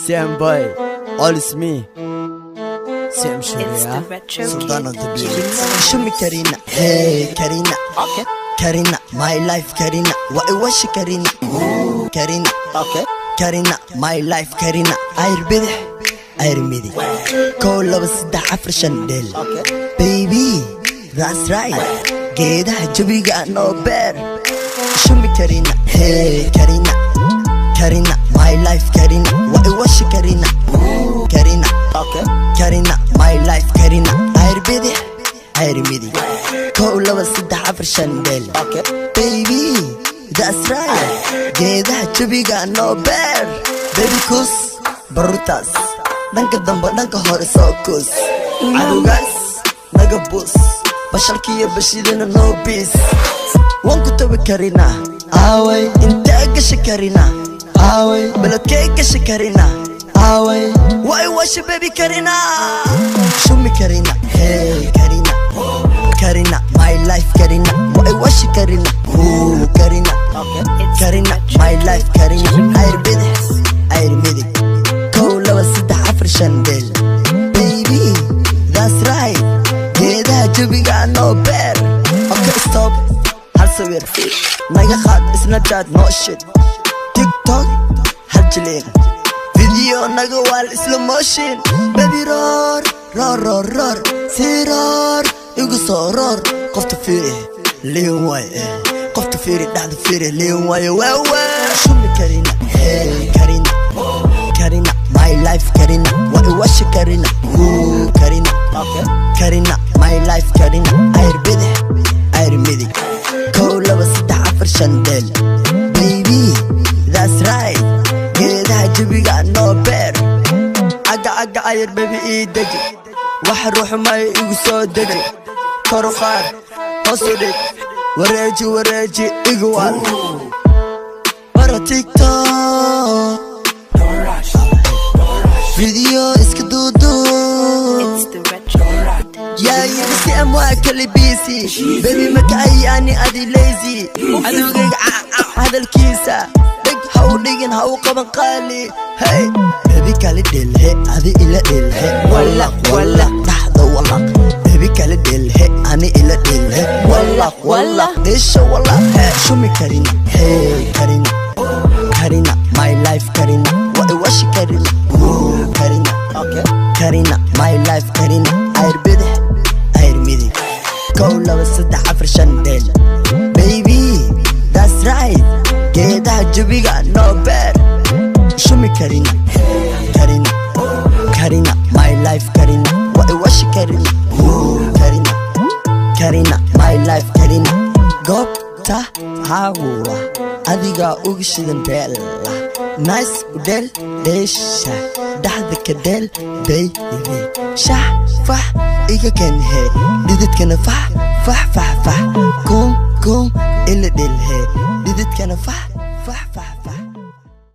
Sam boy, all is me. Sam Sharia, Sultan of the beat. Show me Karina, hey Karina, okay. Karina, my life Karina. What was she Karina? Ooh, Karina, okay. Karina, my life Karina. Ayrmidi, call of the African del. Baby, that's right. Get a jubby got no bear. Show me Karina, hey Karina. Karina, my life Karina. What was she Karina? Ooh, Karina, okay. Karina, my life Karina. Ayrmidi, call of the African del. Okay. Baby, that's right. Get a jubby got no bear. Baby kus, barutas. Danka damba danka hore soo kus carugaas naga bus bashalkiya bashidina no peace waan ku tabi karinaa aaway intaa gasha karinaa aaway baladkay gasha karinaa aaway way wash baby karinaa shumi karinaa hey Karina Karina my life Karina way wash Karina ooh Karina Karina my life Karina Ayrmidi Shandel, baby, that's right. Yeah, that you got no bear. Okay, stop. Halsawir, naga khat, Snapchat, no shit. TikTok, haljalin. Video naga wal slow motion. Baby roar, say roar. Igu so roar. Qofta fiiri, leon way. Qofta fiiri, dahda fiiri, leon way. Shumi Karina, hey Karina, Karina. My life Karina, what was she Karina? Ooh Karina, okay. Karina, my life Karina. Ayrmidi, call of the African del. Baby, that's right. Get that you got no bear. Aga ayr baby eat deji. Waxa ruux may igu soo deji. Korqaar, hosudid. Wareeji igu wal. Para TikTok. Video is kadudu. It's the retro. Yeah, you see I'm wakali busy. Baby makay ani adi lazy. Adugig هذا الكيسة. Big how digging how qaban qali. Hey, baby kali del hey adi ila del hey. Walla lahda walla. Baby kali del hey ani ila del hey. Walla ish walla. Hey, show me Karina. Hey Karina, Karina, my life Karina. What was she Karina? Ooh, Karina, okay. Karina, my life Karina. Ayrmidi, call of the African del. Baby, that's right. Get that jubby got no bear. Show me Karina, Karina, Karina, my life Karina. What was she Karina? Ooh, Karina, Karina, my life Karina. Gobta hawa, adiga ugishidan bella. Nice budel desha dahda kadel baby shah fah iga kan he didid kana fah kum ila del he didid kana fah